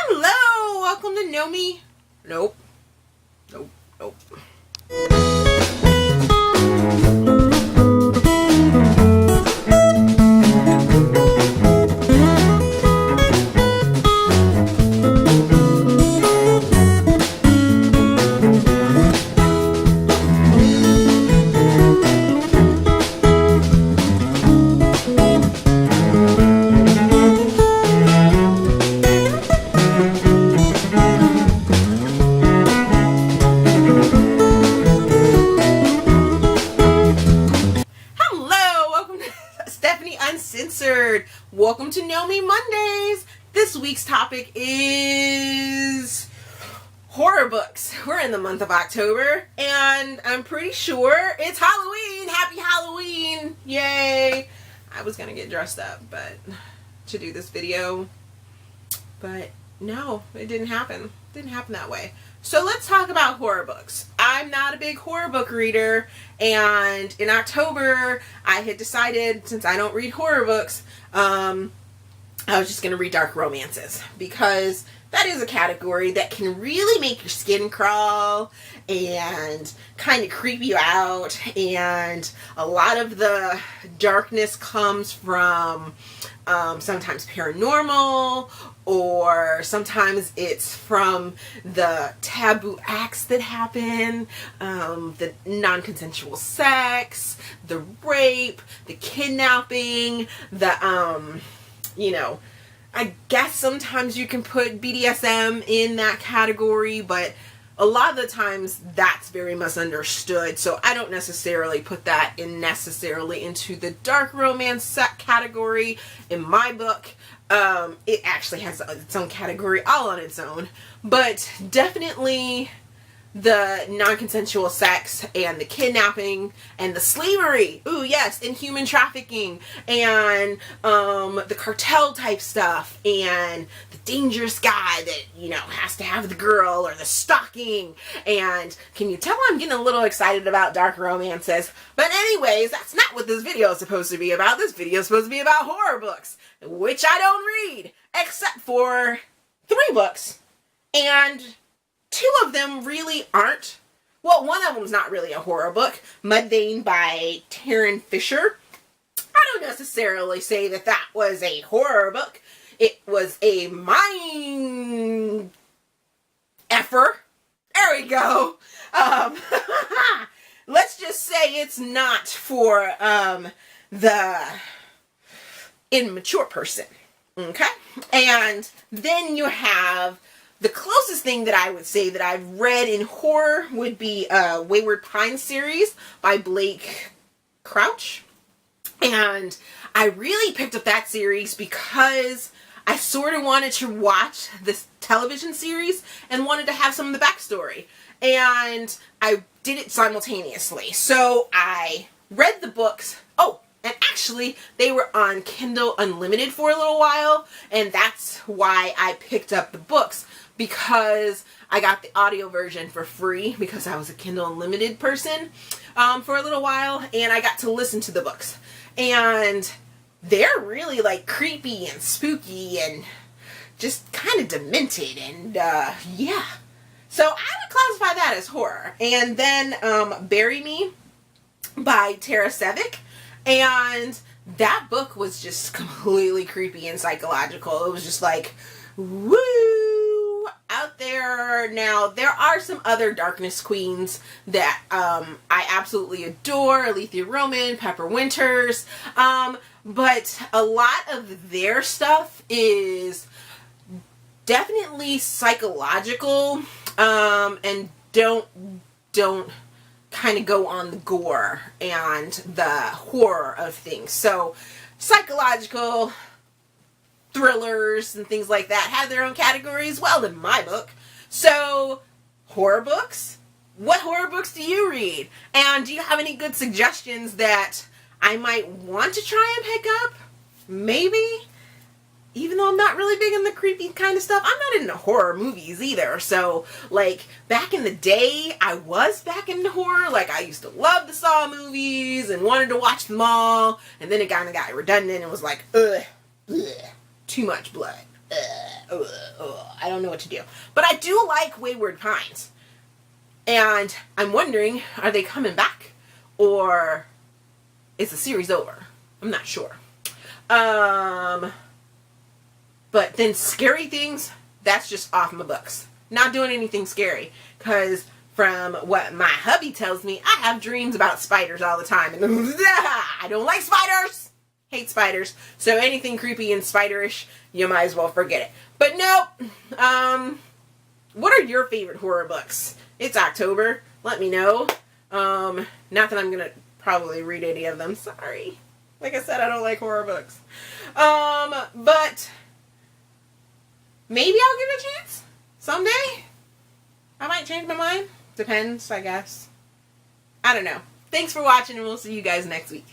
Hello, welcome to Know Me. Nope. Nope. Nope. Uncensored. Welcome to Know Me Mondays. This week's topic is horror books. We're in the month of October, and I'm pretty sure it's Halloween. Happy Halloween! Yay! I was gonna get dressed up, but to do this video, but no, it didn't happen. It didn't happen that way. So let's talk about horror books. I'm not a big horror book reader, and in October I had decided, since I don't read horror books, I was just going to read dark romances, because that is a category that can really make your skin crawl and kind of creep you out, and a lot of the darkness comes from sometimes paranormal, or sometimes it's from the taboo acts that happen, the non-consensual sex, the rape, the kidnapping, the, I guess sometimes you can put BDSM in that category, but a lot of the times that's very misunderstood, so I don't necessarily put that necessarily into the dark romance category in my book. It actually has its own category all on its own, but definitely the non-consensual sex and the kidnapping and the slavery, ooh yes, and human trafficking, and the cartel type stuff, and the dangerous guy that, has to have the girl, or the stalking. And can you tell I'm getting a little excited about dark romances? But anyways, that's not what this video is supposed to be about. This video is supposed to be about horror books, which I don't read, except for 3 books, and 2 of them really aren't. Well, one of them's not really a horror book, Mudvayne by Tarryn Fisher. I don't necessarily say that that was a horror book. It was a mind effer. There we go. Let's just say it's not for the immature person. Okay? And then you have the closest thing that I would say that I've read in horror would be Wayward series by Blake Crouch. And I really picked up that series because I sort of wanted to watch this television series and wanted to have some of the backstory. And I did it simultaneously. So I read the books. Oh, and actually they were on Kindle Unlimited for a little while. And that's why I picked up the books, because I got the audio version for free because I was a Kindle Unlimited person for a little while, and I got to listen to the books. And they're really like creepy and spooky and just kind of demented, and yeah. So I would classify that as horror. And then Bury Me by Tarryn Sivec, and that book was just completely creepy and psychological. It was just like, woo! Out there. Now, there are some other darkness queens that I absolutely adore. Alethea Roman, Pepper Winters. But a lot of their stuff is definitely psychological, and don't kind of go on the gore and the horror of things. So, psychological thrillers and things like that have their own category as well in my book. So, horror books? What horror books do you read? And do you have any good suggestions that I might want to try and pick up? Maybe? Even though I'm not really big in the creepy kind of stuff. I'm not into horror movies either. So, like, back in the day, I was back into horror. Like, I used to love the Saw movies and wanted to watch them all. And then it kind of got redundant and was like, ugh, too much blood. I don't know what to do. But I do like Wayward Pines. And I'm wondering, are they coming back? Or is the series over? I'm not sure. But then scary things, that's just off my books. Not doing anything scary. Because from what my hubby tells me, I have dreams about spiders all the time. And I don't like spiders. Hate spiders. So anything creepy and spiderish, you might as well forget it. But nope. What are your favorite horror books? It's October. Let me know. Not that I'm going to probably read any of them. Sorry. Like I said, I don't like horror books. But maybe I'll give it a chance. Someday. I might change my mind. Depends, I guess. I don't know. Thanks for watching, and we'll see you guys next week.